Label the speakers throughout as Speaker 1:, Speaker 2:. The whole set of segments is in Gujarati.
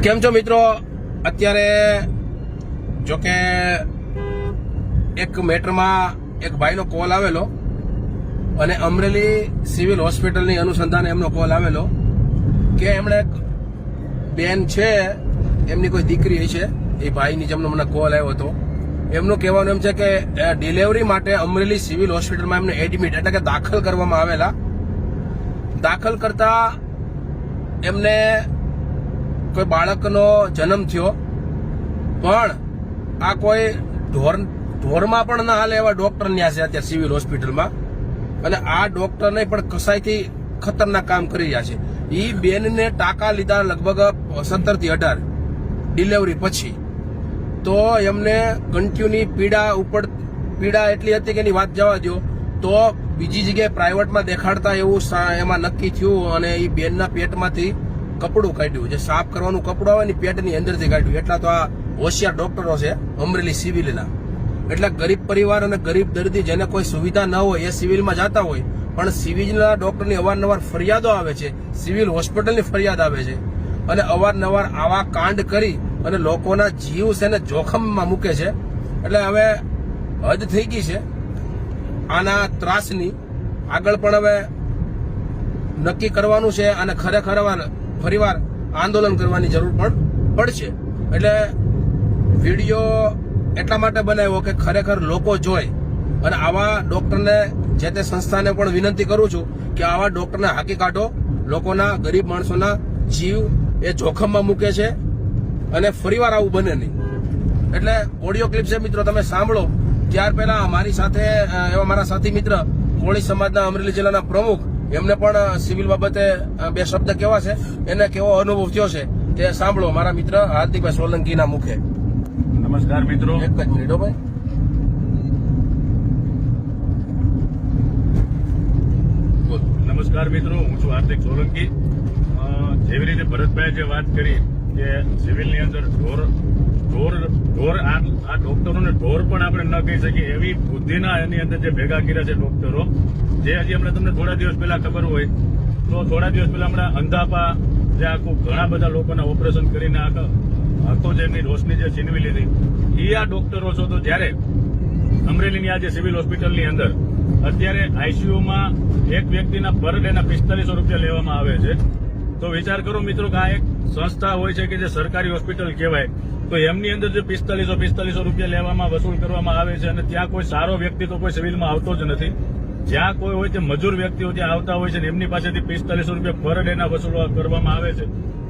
Speaker 1: કેમ છો મિત્રો? અત્યારે જો કે એક મેટરમાં એક ભાઈનો કોલ આવેલો અને અમરેલી સિવિલ હોસ્પિટલની અનુસંધાને એમનો કોલ આવેલો કે એમણે એક બેન છે, એમની કોઈ દીકરી છે, એ ભાઈની જેમનો મને કોલ આવ્યો હતો. એમનું કહેવાનું એમ છે કે ડિલિવરી માટે અમરેલી સિવિલ હોસ્પિટલમાં એમને એડમિટ એટલે કે દાખલ કરવામાં આવેલા. દાખલ કરતા એમને કોઈ બાળકનો જન્મ થયો, પણ આ કોઈ ઢોરમાં પણ ના હાલે એવા ડોક્ટર ન્યા છે અત્યારે સિવિલ હોસ્પિટલમાં. અને આ ડોક્ટરને પણ કસાઈથી ખતરનાક કામ કરી રહ્યા છે. એ બેનને ટાંકા લીધા લગભગ 17 થી 18 ડિલિવરી પછી. તો એમને કન્ટિન્યુ પીડા એટલી હતી કે એની વાત જવા દો. તો બીજી જગ્યાએ પ્રાઇવેટમાં દેખાડતા એવું એમાં નક્કી થયું અને એ બેનના પેટમાંથી કપડું કાઢ્યું, જે સાફ કરવાનું કપડું આવે ને પેટની અંદરથી કાઢ્યું. એટલા તો આ હોશિયાર ડોક્ટરો છે અમરેલી સિવિલના. એટલે ગરીબ પરિવાર અને ગરીબ દર્દી જેને કોઈ સુવિધા ન હોય એ સિવિલમાં જતા હોય, પણ સિવિલના ડોક્ટરની અવારનવાર ફરિયાદો આવે છે, સિવિલ હોસ્પિટલની ફરિયાદ આવે છે અને અવારનવાર આવા કાંડ કરી અને લોકોના જીવ છે ને જોખમમાં મૂકે છે. એટલે હવે હદ થઈ ગઈ છે આના ત્રાસની. આગળ પણ હવે નક્કી કરવાનું છે અને ખરેખર ફરીવાર આંદોલન કરવાની જરૂર પણ પડશે. એટલે વિડીયો એટલા માટે બનાવ્યો કે ખરેખર લોકો જોઈ અને આવા ડોક્ટરને, જે તે સંસ્થાને પણ વિનંતી કરું છું કે આવા ડોક્ટરને હાંકી કાઢો. લોકોના, ગરીબ માણસોના જીવ એ જોખમમાં મૂકે છે અને ફરીવાર આવું બને નહીં. એટલે ઓડિયો ક્લિપ છે મિત્રો, તમે સાંભળો. ત્યાર પહેલા મારી સાથે એવા મારા સાથી મિત્ર કોળી સમાજના અમરેલી જિલ્લાના પ્રમુખ, એમને પણ સિવિલ બાબતે 2 શબ્દ કેવા છે, એને કેવો અનુભવ થયો છે તે સાંભળો મારા મિત્ર હાર્દિકભાઈ સોલંકીના મુખે.
Speaker 2: નમસ્કાર મિત્રો.
Speaker 1: એક જ મિનિટ હો ભાઈ.
Speaker 2: નમસ્કાર મિત્રો, હું છું હાર્દિક સોલંકી. જેવી રીતે ભરતભાઈ જે વાત કરી કે સિવિલની અંદર ઢોર આ ડોક્ટરોને ઢોર પણ આપણે ન કહી શકીએ એવી બુદ્ધિના એની અંદર જે ભેગા કર્યા છે ડોક્ટરો, જે હજી હમણાં તમને થોડા દિવસ પહેલા ખબર હોય તો થોડા દિવસ પહેલા હમણાં અંધાપા જે આખું ઘણા બધા લોકોના ઓપરેશન કરીને આખો જે એમની રોશની જે છીનવી લીધી, એ આ ડોક્ટરો છો. તો જયારે અમરેલીની આ જે સિવિલ હોસ્પિટલની અંદર અત્યારે આઈસીયુમાં એક વ્યક્તિના પર ડેના 4500 રૂપિયા લેવામાં આવે છે. તો વિચાર કરો મિત્રો કે આ એક સંસ્થા હોય છે કે જે સરકારી હોસ્પિટલ કહેવાય, તો એમની અંદર જે 4500 રૂપિયા લેવામાં વસૂલ કરવામાં આવે છે અને ત્યાં કોઈ સારો વ્યક્તિ તો કોઈ સિવિલમાં આવતો જ નથી. જ્યાં કોઈ હોય તે મજૂર વ્યક્તિઓ ત્યાં આવતા હોય છે, એમની પાસેથી 4500 રૂપિયા પર ડેના વસૂલ કરવામાં આવે છે.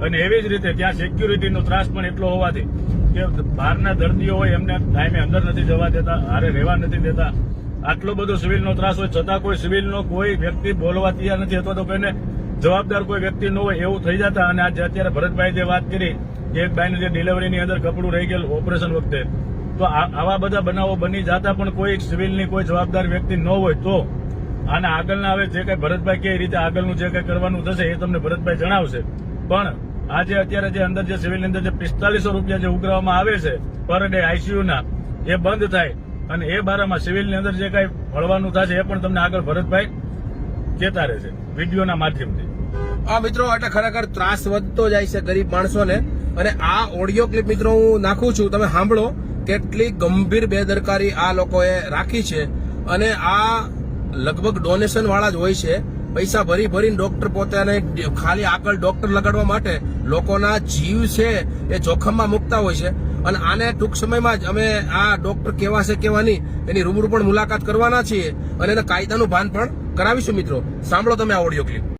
Speaker 2: અને એવી જ રીતે ત્યાં સિક્યુરિટીનો ત્રાસ પણ એટલો હોવાથી કે બહારના દર્દીઓ હોય એમને ટાઈમે અંદર નથી જવા દેતા, હારે રહેવા નથી દેતા. આટલો બધો સિવિલનો ત્રાસ હોય છતાં કોઈ સિવિલનો કોઈ વ્યક્તિ બોલવા તૈયાર નથી, અથવા તો કોઈને જવાબદાર કોઈ વ્યક્તિ ન હોય એવું થઈ જતા. અને આજે અત્યારે ભરતભાઈ જે વાત કરી કે એક ભાઈનું જે ડિલિવરીની અંદર કપડું રહી ગયેલું ઓપરેશન વખતે, તો આવા બધા બનાવો બની જતા પણ કોઈ સિવિલની કોઈ જવાબદાર વ્યક્તિ ન હોય તો આના આગળના હવે જે કઈ ભરતભાઈ કે રીતે આગળનું જે કઈ કરવાનું થશે એ તમને ભરતભાઈ જણાવશે. પણ આજે અત્યારે જે અંદર જે સિવિલની અંદર જે 4500 રૂપિયા જે ઉઘરાવવામાં આવે છે પર ડે આઈસીયુના, એ બંધ થાય અને એ બારામાં સિવિલની અંદર જે કઈ ભળવાનું થશે એ પણ તમને આગળ ભરતભાઈ કહેતા રહેશે વિડીયોના માધ્યમથી.
Speaker 1: હા મિત્રો, એટલે ખરેખર ત્રાસ વધતો જાય છે ગરીબ માણસોને. અને આ ઓડિયો ક્લિપ મિત્રો હું નાખું છું, તમે સાંભળો કેટલી ગંભીર બેદરકારી આ લોકોએ રાખી છે. અને આ લગભગ ડોનેશન વાળા જ હોય છે, પૈસા ભરીને ડોક્ટર પોતાને ખાલી આગળ ડોક્ટર લગાડવા માટે લોકોના જીવ છે એ જોખમમાં મૂકતા હોય છે. અને આને ટૂંક સમયમાં જ અમે આ ડોક્ટર કેવા છે કેવા નહીં એની રૂબરૂ પણ મુલાકાત કરવાના છીએ અને એને કાયદાનું ભાન પણ કરાવીશું. મિત્રો સાંભળો તમે આ ઓડિયો ક્લિપ.